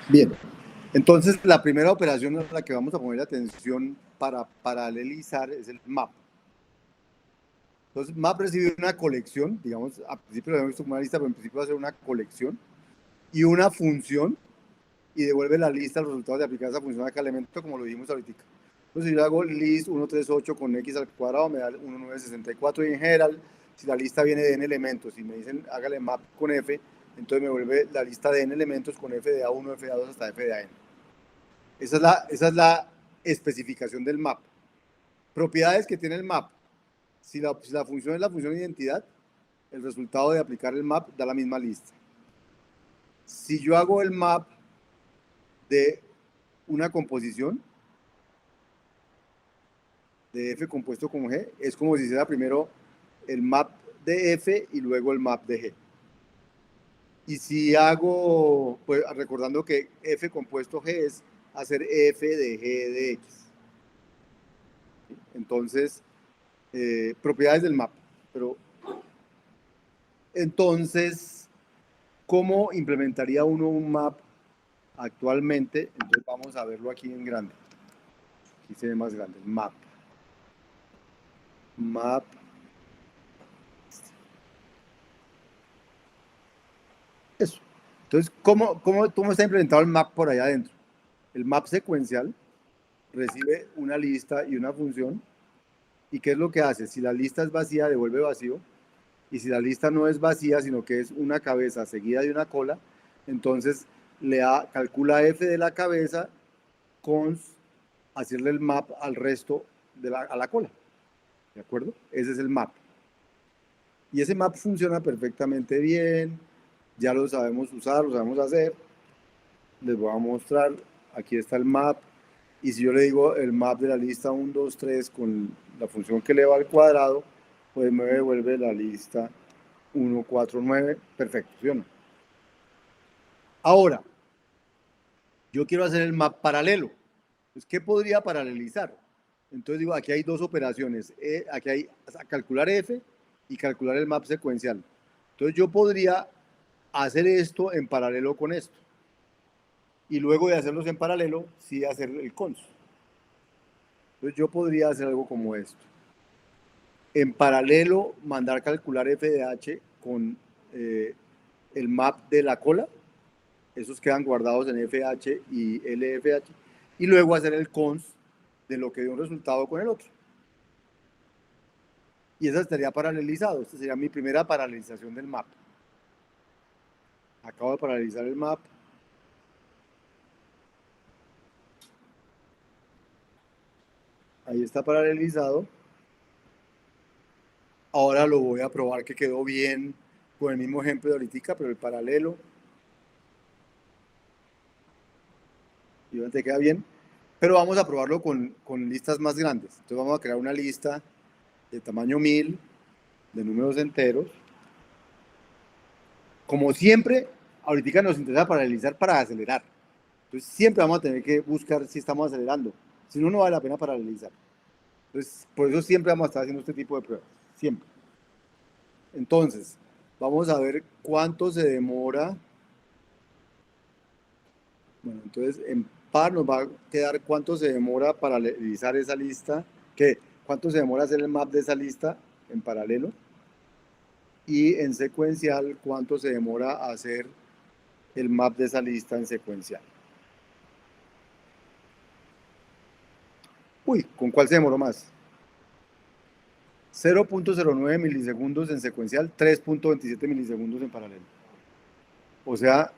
Bien, entonces la primera operación a la que vamos a poner atención para paralelizar es el map. Entonces, map recibe una colección, digamos, al principio lo habíamos visto como una lista, pero en principio va a ser una colección y una función y devuelve la lista, los resultados de aplicar esa función a cada elemento, como lo dijimos ahorita. Entonces, si yo hago list 138 con x al cuadrado, me da 1964 y en general, si la lista viene de n elementos y me dicen hágale map con f, entonces me vuelve la lista de n elementos con f de a1, f de a2 hasta f de an. Esa es la especificación del map. Propiedades que tiene el map. Si la función es la función de identidad, el resultado de aplicar el map da la misma lista. Si yo hago el map de una composición de f compuesto con g, es como si hiciera primero el map de f y luego el map de g. Y si hago, pues recordando que f compuesto g es hacer f de g de x. Entonces, propiedades del map. Pero entonces, ¿cómo implementaría uno un map actualmente? Entonces vamos a verlo aquí en grande. Aquí se ve más grande. Map. Map. Eso. Entonces, ¿cómo está implementado el map por allá adentro? El map secuencial recibe una lista y una función. ¿Y qué es lo que hace? Si la lista es vacía, devuelve vacío. Y si la lista no es vacía, sino que es una cabeza seguida de una cola, entonces calcula f de la cabeza con hacerle el map al resto a la cola. ¿De acuerdo? Ese es el map. Y ese map funciona perfectamente bien. Ya lo sabemos usar, lo sabemos hacer. Les voy a mostrar. Aquí está el map. Y si yo le digo el map de la lista 1, 2, 3 con la función que le va al cuadrado, pues me devuelve la lista 1, 4, 9. Perfecto, ¿sí o no? Ahora, yo quiero hacer el map paralelo. Pues, ¿qué podría paralelizar? Entonces digo, aquí hay dos operaciones. Aquí hay calcular f y calcular el map secuencial. Entonces yo podría hacer esto en paralelo con esto. Y luego de hacerlos en paralelo, sí hacer el cons. Entonces yo podría hacer algo como esto. En paralelo, mandar calcular f de h con el map de la cola. Esos quedan guardados en FH y LFH. Y luego hacer el cons de lo que dio un resultado con el otro. Y eso estaría paralelizado. Esta sería mi primera paralelización del map. Acabo de paralelizar el map. Ahí está paralelizado. Ahora lo voy a probar que quedó bien con el mismo ejemplo de ahorita, pero el paralelo. Y te queda bien. Pero vamos a probarlo con listas más grandes. Entonces vamos a crear una lista de tamaño 1000 de números enteros. Como siempre, ahorita nos interesa paralelizar para acelerar. Entonces siempre vamos a tener que buscar si estamos acelerando. Si no, no vale la pena paralelizar. Entonces, por eso siempre vamos a estar haciendo este tipo de pruebas. Siempre. Entonces, vamos a ver cuánto se demora. Bueno, entonces en par nos va a quedar cuánto se demora paralelizar esa lista. ¿Cuánto se demora hacer el map de esa lista en paralelo? Y en secuencial, cuánto se demora hacer el map de esa lista en secuencial. Uy, ¿con cuál se demoró más? 0.09 milisegundos en secuencial, 3.27 milisegundos en paralelo. O sea,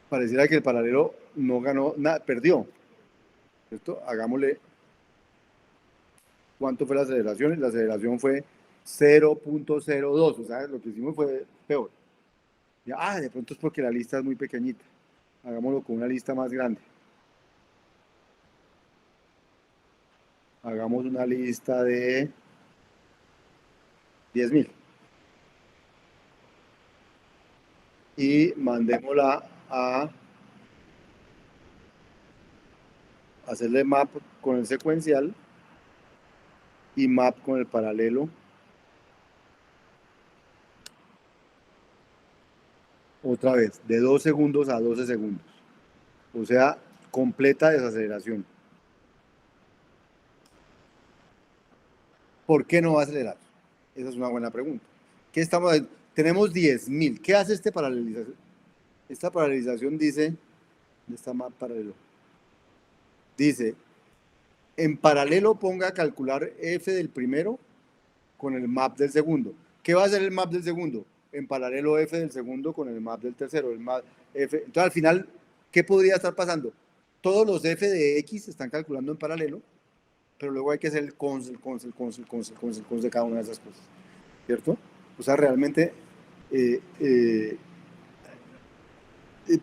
pareciera que el paralelo no ganó nada, perdió. ¿Cierto? Hagámosle cuánto fue la aceleración. La aceleración fue 0.02. O sea, lo que hicimos fue peor. De pronto es porque la lista es muy pequeñita. Hagámoslo con una lista más grande. Hagamos una lista de 10.000. Y mandémosla a hacerle map con el secuencial y map con el paralelo. Otra vez, de 2 segundos a 12 segundos. o sea, completa desaceleración. ¿Por qué no va a acelerar? Esa es una buena pregunta. ¿Qué estamos haciendo? Tenemos 10.000. ¿Qué hace este paralelización? Esta paralelización dice, ¿dónde está más paralelo? Dice, en paralelo ponga a calcular f del primero con el map del segundo. ¿Qué va a hacer el map del segundo? En paralelo f del segundo con el map del tercero. El map f. Entonces, al final, ¿qué podría estar pasando? Todos los f de x se están calculando en paralelo, pero luego hay que hacer el cons, el cons, el cons, el cons, el cons, el cons de cada una de esas cosas. ¿Cierto? O sea, realmente, eh, eh,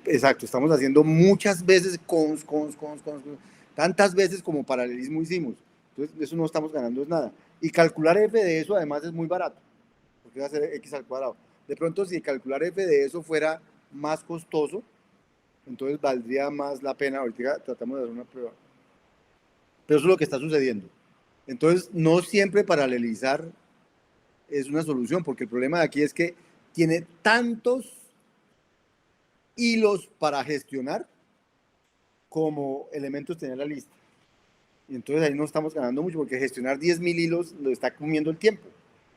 exacto, estamos haciendo muchas veces cons, tantas veces como paralelismo hicimos. Entonces, eso no estamos ganando es nada. Y calcular f de eso además es muy barato, porque va a ser x al cuadrado. De pronto, si calcular f de eso fuera más costoso, entonces valdría más la pena. Ahorita tratamos de hacer una prueba. Pero eso es lo que está sucediendo. Entonces, no siempre paralelizar es una solución, porque el problema de aquí es que tiene tantos hilos para gestionar como elementos tener la lista. Y entonces ahí no estamos ganando mucho, porque gestionar 10.000 hilos lo está comiendo el tiempo,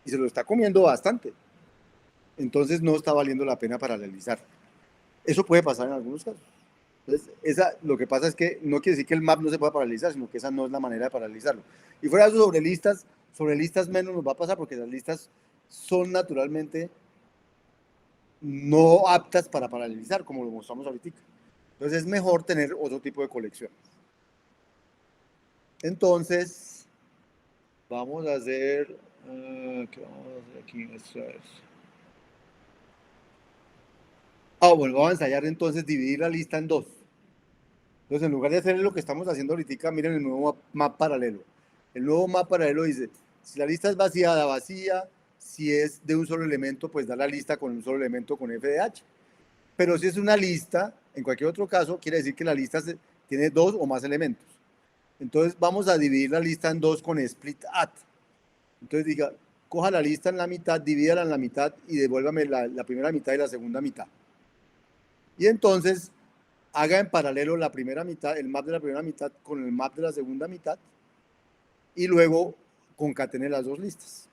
y se lo está comiendo bastante. Entonces no está valiendo la pena paralelizar. Eso puede pasar en algunos casos. Entonces, lo que pasa es que no quiere decir que el map no se pueda paralizar, sino que esa no es la manera de paralizarlo. Y fuera de eso, sobre listas menos nos va a pasar, porque las listas son naturalmente no aptas para paralelizar, como lo mostramos ahorita. Entonces es mejor tener otro tipo de colecciones. Entonces, vamos a hacer, ¿qué vamos a hacer aquí? Esto es. Bueno, vamos a ensayar entonces dividir la lista en dos. Entonces, en lugar de hacer lo que estamos haciendo ahorita, miren el nuevo map paralelo. El nuevo map paralelo dice, si la lista es vacía, da vacía. Si es de un solo elemento, pues da la lista con un solo elemento con f de h. Pero si es una lista, en cualquier otro caso, quiere decir que la lista tiene dos o más elementos. Entonces, vamos a dividir la lista en dos con split at. Entonces, diga, coja la lista en la mitad, divídala en la mitad y devuélvame la primera mitad y la segunda mitad. Y entonces, haga en paralelo la primera mitad, el map de la primera mitad con el map de la segunda mitad y luego concatene las dos listas.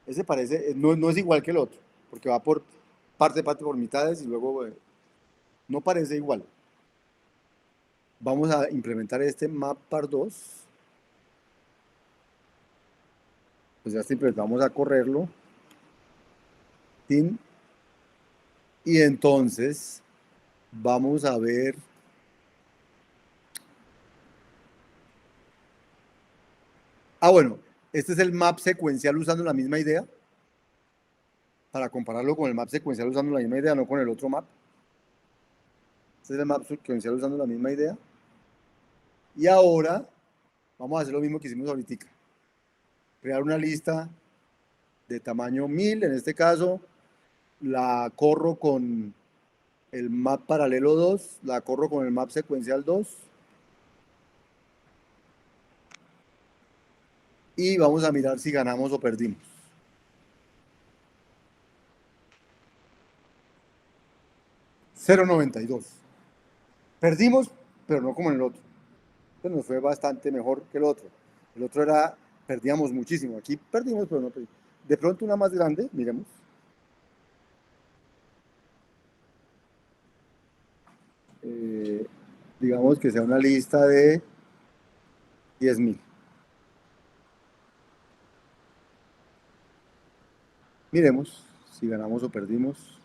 Ese parece, no es igual que el otro, porque va por parte por mitades y luego no parece igual. Vamos a implementar este map par 2. Pues ya siempre vamos a correrlo. Y entonces vamos a ver. Bueno, este es el map secuencial usando la misma idea. Para compararlo con el map secuencial usando la misma idea, no con el otro map. Este es el map secuencial usando la misma idea. Y ahora vamos a hacer lo mismo que hicimos ahorita. Crear una lista de tamaño 1000, en este caso, la corro con el map paralelo 2, la corro con el map secuencial 2. Y vamos a mirar si ganamos o perdimos. $0.92. Perdimos, pero no como en el otro. Entonces nos fue bastante mejor que el otro. El otro era, perdíamos muchísimo. Aquí perdimos, pero no perdimos. De pronto una más grande, miremos. Digamos que sea una lista de 10.000. Miremos si ganamos o perdimos.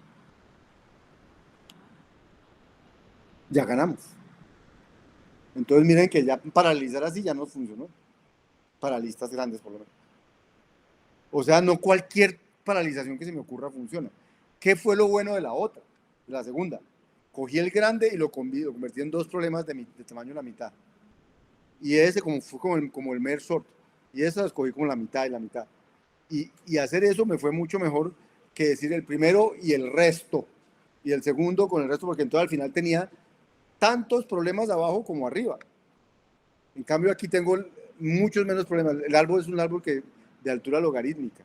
Ya ganamos. Entonces miren que ya paralizar así ya no funcionó. Para listas grandes por lo menos. O sea, no cualquier paralización que se me ocurra funciona. ¿Qué fue lo bueno de la otra? De la segunda. Cogí el grande y lo convertí en dos problemas de tamaño la mitad. Y ese fue como el merge sort. Y eso lo escogí como la mitad y la mitad. Y hacer eso me fue mucho mejor que decir el primero y el resto. Y el segundo con el resto, porque entonces al final tenía tantos problemas abajo como arriba. En cambio aquí tengo muchos menos problemas. El árbol es un árbol de altura logarítmica,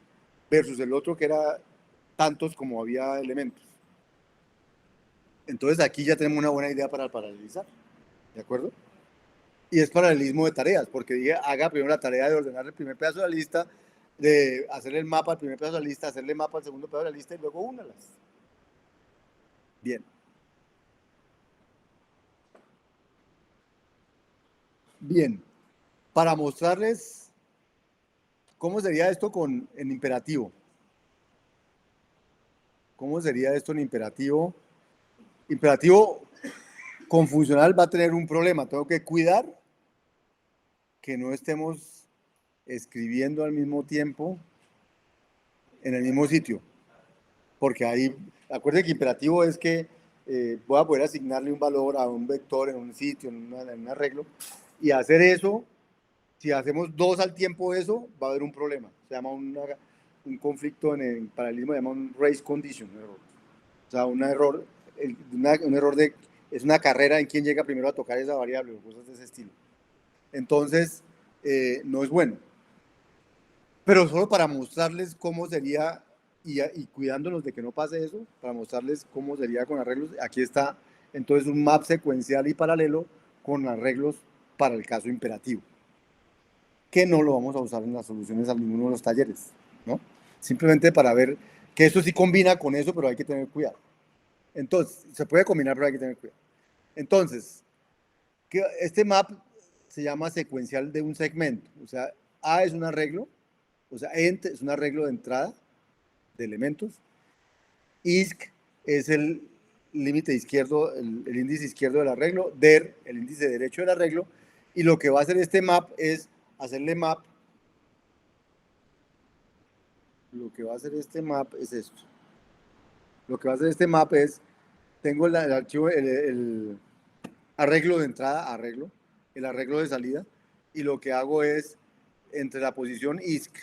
versus el otro que era tantos como había elementos. Entonces aquí ya tenemos una buena idea para paralelizar, ¿de acuerdo? Y es paralelismo de tareas, porque dije, haga primero la tarea de ordenar el primer pedazo de la lista, de hacerle el mapa al primer pedazo de la lista, hacerle mapa al segundo pedazo de la lista y luego únalas. Bien. Bien. Para mostrarles cómo sería esto en imperativo. ¿Cómo sería esto en imperativo? Imperativo con funcional va a tener un problema. Tengo que cuidar que no estemos escribiendo al mismo tiempo en el mismo sitio. Porque ahí, acuérdense que imperativo es que voy a poder asignarle un valor a un vector en un sitio, en un arreglo, y hacer eso, si hacemos dos al tiempo eso, va a haber un problema. Se llama un conflicto en el paralelismo, se llama un race condition, un error. O sea, un error, un error es una carrera en quién llega primero a tocar esa variable o cosas de ese estilo. Entonces, no es bueno. Pero solo para mostrarles cómo sería, y cuidándonos de que no pase eso, para mostrarles cómo sería con arreglos, aquí está entonces un map secuencial y paralelo con arreglos para el caso imperativo, que no lo vamos a usar en las soluciones a ninguno de los talleres, ¿no? Simplemente para ver que esto sí combina con eso, pero hay que tener cuidado. Entonces, se puede combinar, pero hay que tener cuidado. Entonces, este map se llama secuencial de un segmento, o sea, A es un arreglo, o sea, ent es un arreglo de entrada de elementos, isc es el límite izquierdo, el índice izquierdo del arreglo, der, el índice derecho del arreglo, y lo que va a hacer este map es hacerle map, lo que va a hacer este map es esto. Lo que va a hacer este map es, tengo el archivo, el arreglo de entrada, arreglo, el arreglo de salida, y lo que hago es, entre la posición isc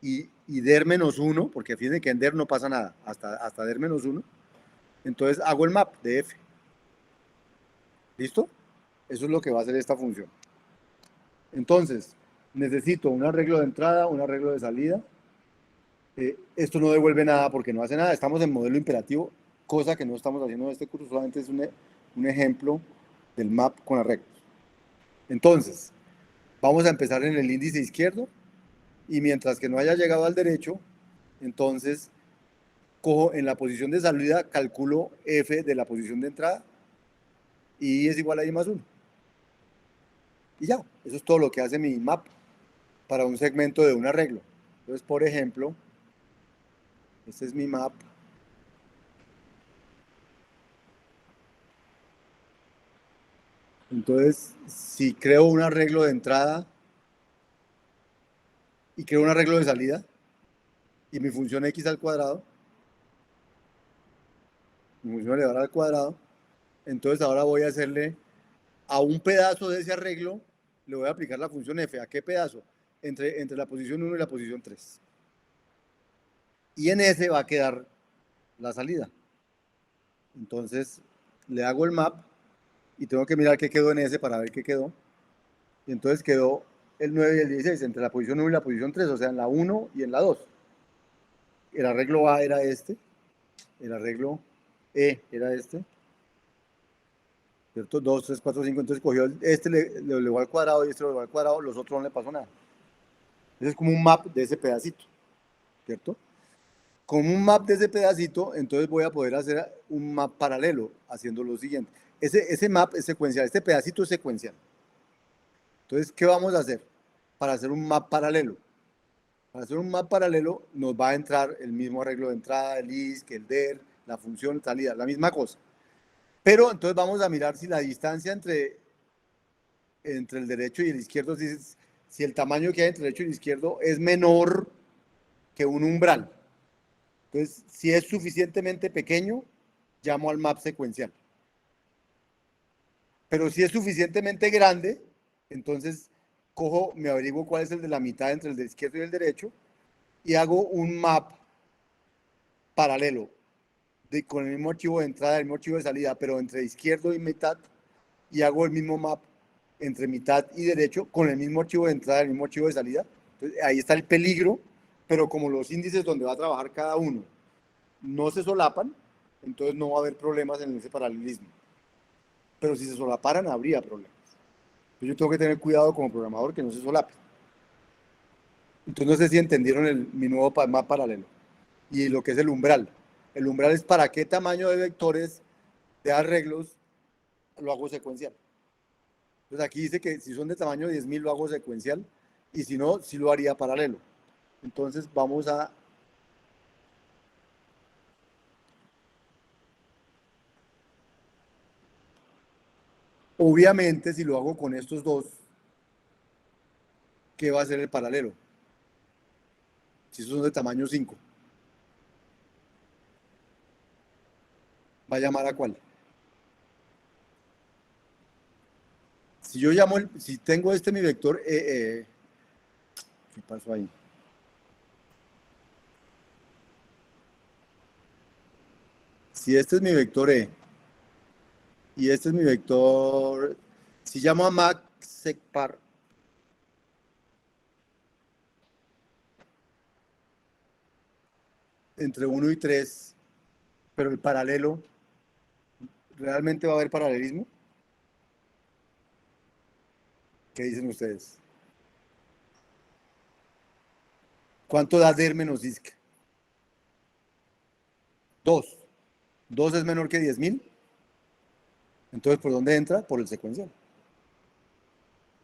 y der menos 1, porque fíjense que en der no pasa nada, hasta der menos 1, entonces hago el map de f. ¿Listo? Eso es lo que va a hacer esta función. Entonces, necesito un arreglo de entrada, un arreglo de salida. Esto no devuelve nada porque no hace nada. Estamos en modelo imperativo, cosa que no estamos haciendo en este curso, solamente es un ejemplo del map con arreglos. Entonces, vamos a empezar en el índice izquierdo y mientras que no haya llegado al derecho, entonces cojo en la posición de salida, calculo f de la posición de entrada y es igual a i más 1. Y ya, eso es todo lo que hace mi map para un segmento de un arreglo. Entonces, por ejemplo, este es mi map. Entonces, si creo un arreglo de entrada y creo un arreglo de salida, y mi función x al cuadrado, mi función elevada al cuadrado, entonces ahora voy a hacerle a un pedazo de ese arreglo, le voy a aplicar la función f. ¿A qué pedazo? Entre la posición 1 y la posición 3. Y en ese va a quedar la salida. Entonces, le hago el map y tengo que mirar qué quedó en ese para ver qué quedó. Y entonces quedó el 9 y el 16 entre la posición 1 y la posición 3, o sea, en la 1 y en la 2. El arreglo A era este, el arreglo E era este, ¿cierto? 2, 3, 4, 5, entonces cogió este, le elevó al cuadrado y este lo elevó al cuadrado, los otros no le pasó nada. Ese es como un map de ese pedacito, ¿cierto? Con un map de ese pedacito, entonces voy a poder hacer un map paralelo, haciendo lo siguiente. Ese map es secuencial, este pedacito es secuencial. Entonces, ¿qué vamos a hacer para hacer un map paralelo? Para hacer un map paralelo nos va a entrar el mismo arreglo de entrada, el isc, el der, la función salida, la misma cosa. Pero entonces vamos a mirar si la distancia entre el derecho y el izquierdo, si el tamaño que hay entre el derecho y el izquierdo es menor que un umbral. Entonces, si es suficientemente pequeño, llamo al map secuencial. Pero si es suficientemente grande, entonces cojo, me averiguo cuál es el de la mitad entre el del izquierdo y el derecho y hago un map paralelo con el mismo archivo de entrada, el mismo archivo de salida, pero entre izquierdo y mitad, y hago el mismo map entre mitad y derecho con el mismo archivo de entrada, el mismo archivo de salida. Entonces, ahí está el peligro, pero como los índices donde va a trabajar cada uno no se solapan, entonces no va a haber problemas en ese paralelismo. Pero si se solaparan, habría problemas. Entonces yo tengo que tener cuidado como programador que no se solape. Entonces no sé si entendieron mi nuevo map paralelo. Y lo que es el umbral. El umbral es para qué tamaño de vectores de arreglos lo hago secuencial. Entonces aquí dice que si son de tamaño 10.000 lo hago secuencial y si no, sí lo haría paralelo. Entonces vamos a... Obviamente si lo hago con estos dos, ¿qué va a ser el paralelo? Si son de tamaño 5. ¿Va a llamar a cuál? Si yo llamo, si tengo mi vector ¿qué pasó ahí? Si este es mi vector E y este es mi vector, si llamo a max secpar, entre 1 y 3, pero el paralelo, ¿realmente va a haber paralelismo? ¿Qué dicen ustedes? ¿Cuánto da der menos isc? 2. 2 es menor que 10.000. Entonces, ¿por dónde entra? Por el secuencial.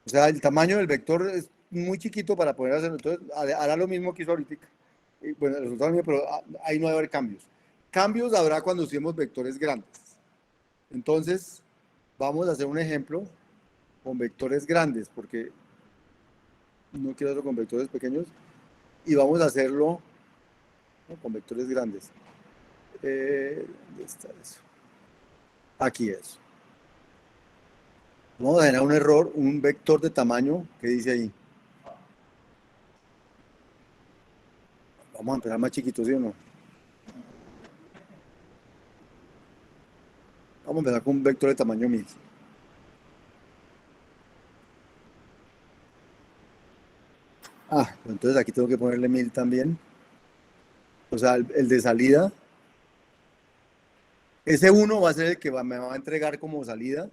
O sea, el tamaño del vector es muy chiquito para poder hacerlo. Entonces, hará lo mismo que hizo ahorita. Bueno, el resultado mío, pero ahí no va a haber cambios. Cambios habrá cuando usemos vectores grandes. Entonces, vamos a hacer un ejemplo con vectores grandes, porque no quiero hacerlo con vectores pequeños. Y vamos a hacerlo, ¿no?, con vectores grandes. ¿Dónde está eso? Aquí es. Vamos a generar un error, un vector de tamaño que dice ahí. Vamos a empezar más chiquitos, ¿sí o no? Vamos a empezar con un vector de tamaño 1000. Entonces aquí tengo que ponerle 1000 también. O sea, el de salida. Ese 1 va a ser el que me va a entregar como salida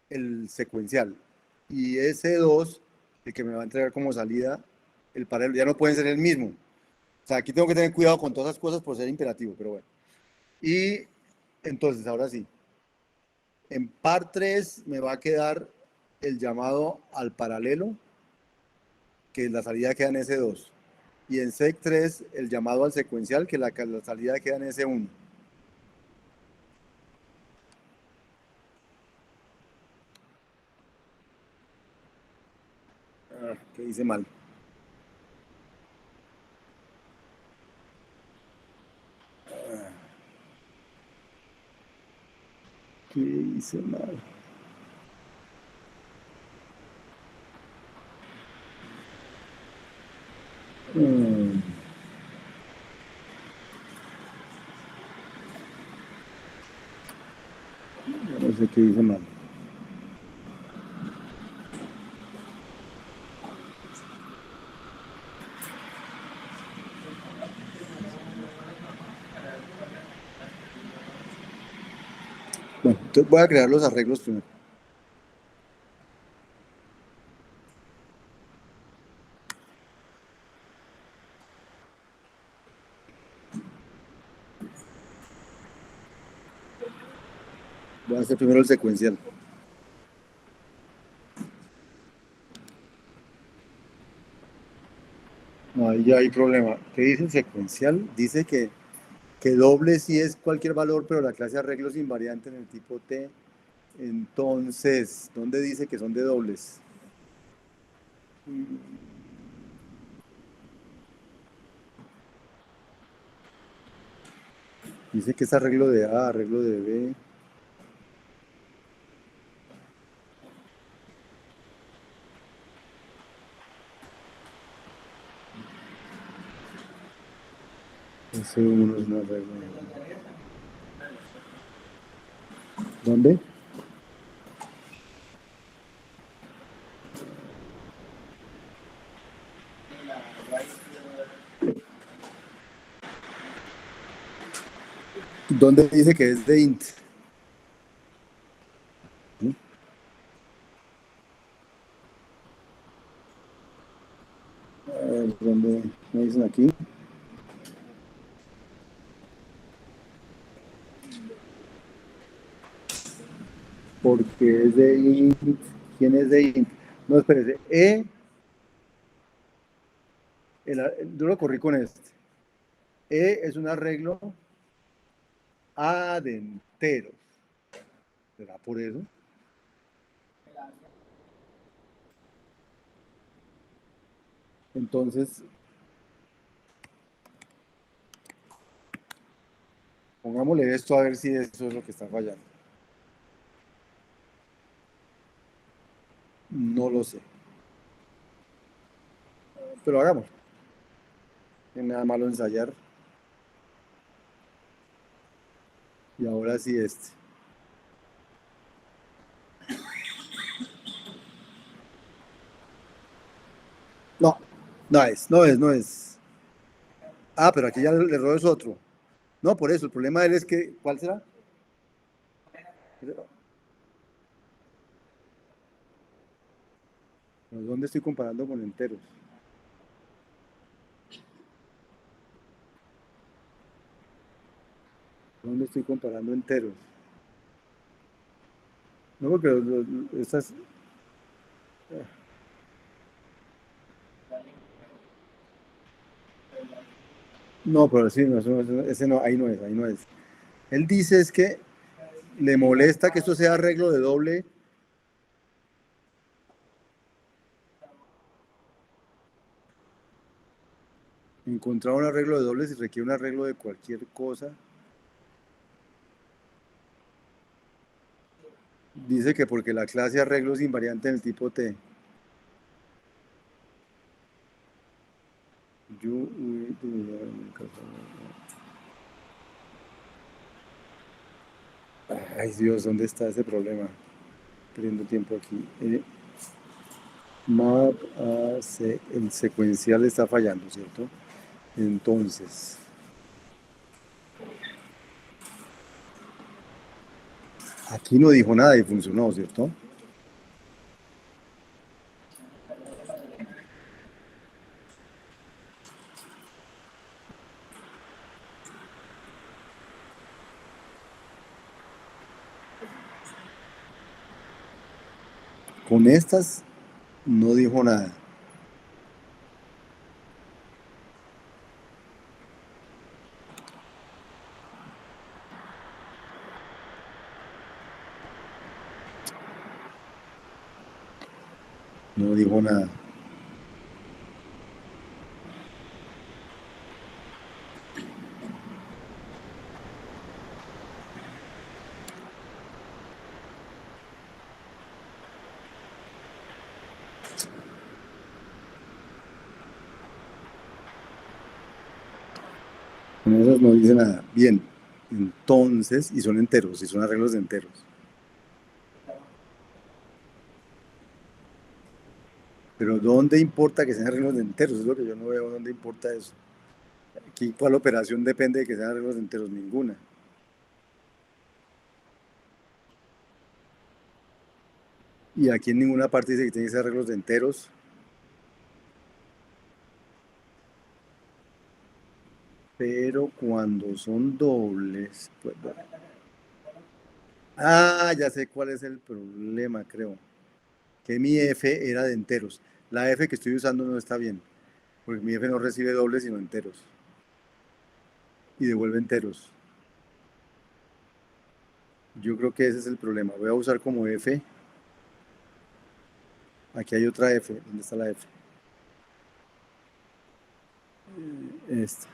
el secuencial. Y ese 2, el que me va a entregar como salida el paralelo. Ya no pueden ser el mismo. O sea, aquí tengo que tener cuidado con todas esas cosas por ser imperativo, pero bueno. Y entonces, ahora sí. En par 3 me va a quedar el llamado al paralelo, que la salida queda en S2. Y en sec 3 el llamado al secuencial, que la salida queda en S1. ¿Qué hice mal? ¿Qué hice mal? No sé qué hice mal. Bueno, entonces voy a crear los arreglos primero. Voy a hacer primero el secuencial. No, ahí ya hay problema. ¿Qué dice el secuencial? Dice que doble sí es cualquier valor, pero la clase arreglo es invariante en el tipo T. Entonces, ¿dónde dice que son de dobles? Dice que es arreglo de A, arreglo de B. Ese uno es un arreglo de B. ¿Dónde? ¿Dónde dice que es de int? A ver, ¿dónde me dicen aquí? Porque es de int. ¿Quién es de int? No, espérese. Yo lo corrí con este. Es un arreglo A de enteros. ¿Será por eso? Entonces, pongámosle esto a ver si eso es lo que está fallando. No lo sé. Pero hagamos. No hay nada malo ensayar. Y ahora sí este. No, no es. Ah, pero aquí ya el error es otro. No, por eso, el problema de él es que, ¿cuál será? ¿Dónde estoy comparando con enteros? ¿Dónde estoy comparando enteros? No, porque estas... No, pero sí, no, ese no, ahí no es. Él dice es que le molesta que esto sea arreglo de doble. Encontrar un arreglo de doble si requiere un arreglo de cualquier cosa. Dice que porque la clase arreglo es invariante en el tipo T. You, Ay, Dios, ¿dónde está ese problema? Perdiendo tiempo aquí. Map el secuencial está fallando, ¿cierto? Entonces, aquí no dijo nada y funcionó, ¿cierto? Con estas no dijo nada. No dijo nada. Con esas no dice nada. Bien. Entonces, y son enteros, y son arreglos de enteros. Pero ¿dónde importa que sean arreglos de enteros? Es lo que yo no veo. ¿Dónde importa eso? Aquí, ¿cuál operación depende de que sean arreglos de enteros? Ninguna. Y aquí en ninguna parte dice que tiene que ser arreglos de enteros. Pero cuando son dobles, pues bueno. Ah, ya sé cuál es el problema, creo. Que mi F era de enteros. La F que estoy usando no está bien, porque mi F no recibe dobles sino enteros. Y devuelve enteros. Yo creo que ese es el problema. Voy a usar como F. Aquí hay otra F. ¿Dónde está la F? Esta.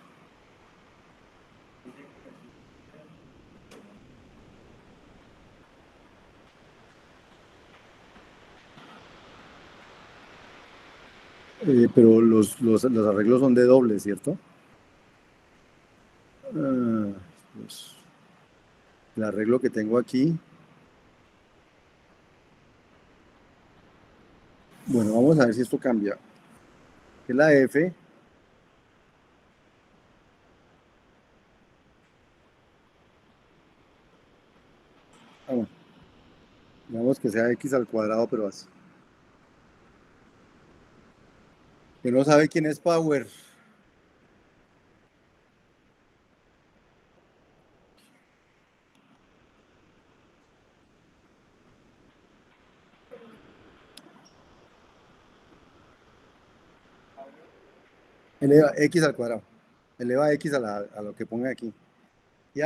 Pero los arreglos son de doble, ¿cierto? Ah, pues, el arreglo que tengo aquí. Bueno, vamos a ver si esto cambia. Que la F que sea x al cuadrado, pero así. Que no sabe quién es Power. Eleva x al cuadrado. Eleva x a lo que ponga aquí. Y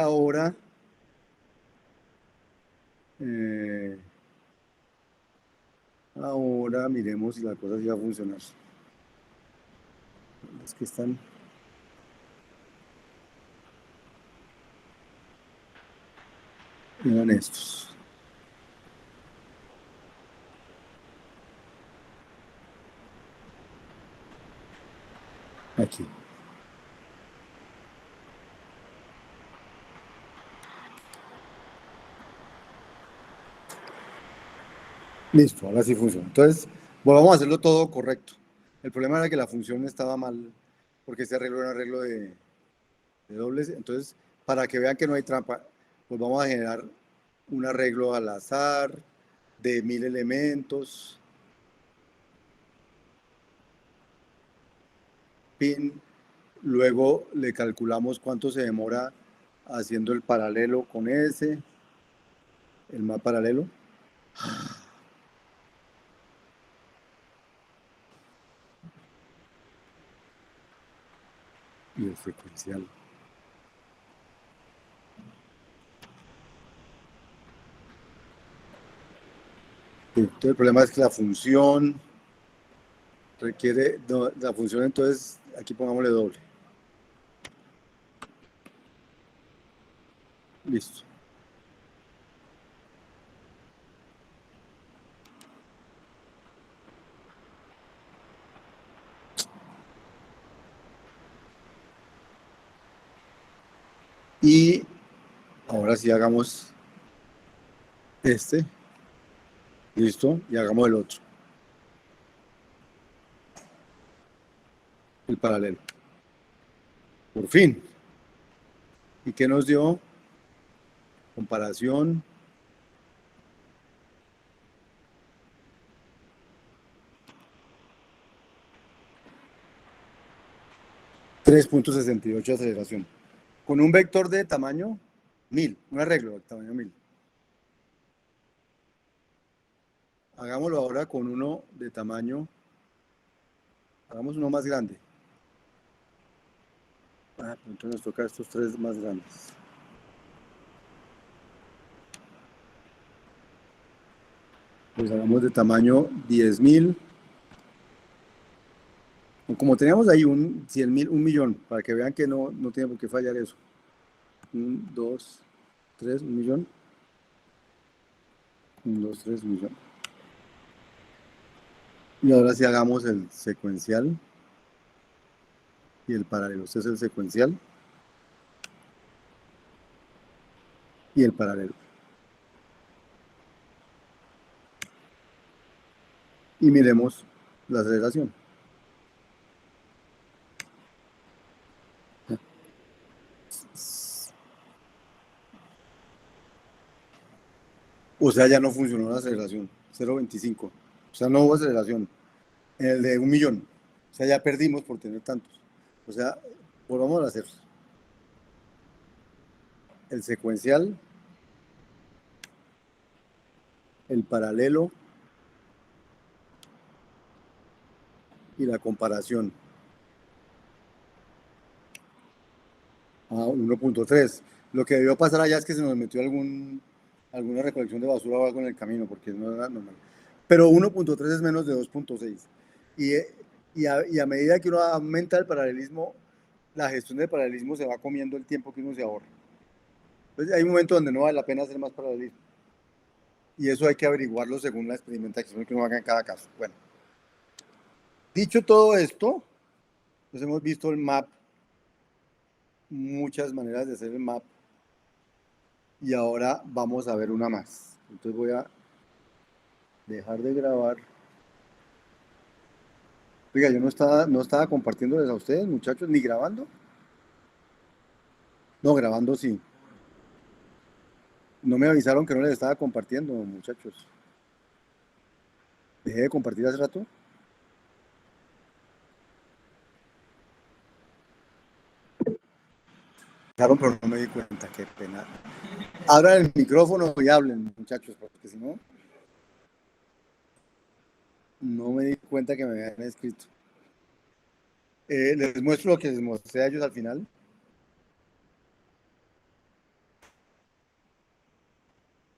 eh, ahora miremos si la cosa sí va a funcionar. Es que están... Miren estos. Aquí. Listo, ahora sí funciona. Entonces, volvamos a hacerlo todo correcto. El problema era que la función estaba mal, porque este arreglo era un arreglo de dobles. Entonces, para que vean que no hay trampa, pues vamos a generar un arreglo al azar de 1000 elementos. Pin. Luego le calculamos cuánto se demora haciendo el paralelo con ese, el más paralelo. Y el secuencial. Entonces, el problema es que la función requiere, no, la función entonces, aquí pongámosle doble. Listo. Y ahora sí hagamos este. Listo. Y hagamos el otro. El paralelo. Por fin. ¿Y qué nos dio? Comparación. .68 de aceleración. Con un vector de tamaño 1000. Un arreglo de tamaño 1000. Hagámoslo ahora con uno de tamaño. Hagamos uno más grande. Entonces nos toca estos tres más grandes. Pues hagamos de tamaño 10.000. Como teníamos ahí un 100.000, 1.000.000, para que vean que no tiene por qué fallar eso. 1, 2, 3, 1.000.000. 1, 2, 3, 1.000.000. Y ahora sí hagamos el secuencial y el paralelo. Este es el secuencial y el paralelo. Y miremos la aceleración. O sea, ya no funcionó la aceleración. 0.25. O sea, no hubo aceleración. En el de 1.000.000. O sea, ya perdimos por tener tantos. O sea, volvamos a hacer el secuencial, el paralelo y la comparación. A 1.3. Lo que debió pasar allá es que se nos metió alguna recolección de basura o algo en el camino, porque no era normal. Pero 1.3 es menos de 2.6. Y a medida que uno aumenta el paralelismo, la gestión del paralelismo se va comiendo el tiempo que uno se ahorra. Entonces hay un momento donde no vale la pena hacer más paralelismo. Y eso hay que averiguarlo según la experimentación que uno haga en cada caso. Bueno, dicho todo esto, pues hemos visto el map, muchas maneras de hacer el map. Y ahora vamos a ver una más. Entonces voy a dejar de grabar. Oiga, yo no estaba compartiéndoles a ustedes, muchachos, ni grabando. No, grabando sí. No me avisaron que no les estaba compartiendo, muchachos. Dejé de compartir hace rato. Claro, pero no me di cuenta, qué pena. Abran el micrófono y hablen, muchachos, porque si no, no me di cuenta que me habían escrito. Les muestro lo que les mostré a ellos al final.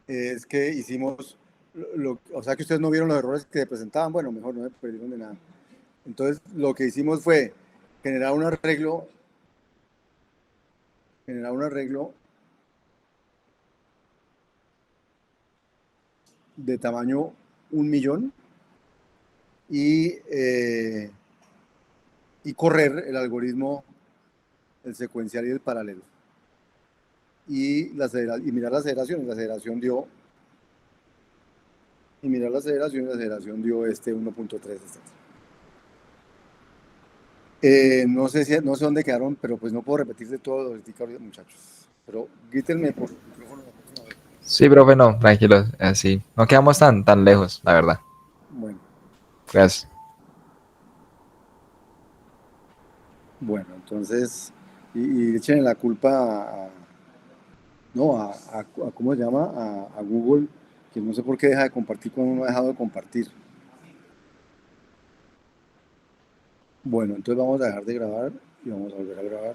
Es que hicimos, o sea que ustedes no vieron los errores que presentaban, bueno, mejor no me perdieron de nada. Entonces, lo que hicimos fue generar un arreglo, generar un arreglo de tamaño 1 millón y correr el algoritmo, el secuencial y el paralelo. Y mirar la aceleración. La aceleración dio, y mirar la aceleración dio este 1.3, etc. No sé no sé dónde quedaron, pero pues no puedo repetirse todo lo que ahorita, muchachos. Pero grítenme por micrófono la próxima vez. Sí, profe, no, tranquilos, así. No quedamos tan lejos, la verdad. Bueno, Gracias. bueno, entonces, y echen la culpa no, ¿cómo se llama? A Google, que no sé por qué deja de compartir cuando uno ha dejado de compartir. Bueno, entonces vamos a dejar de grabar y vamos a volver a grabar.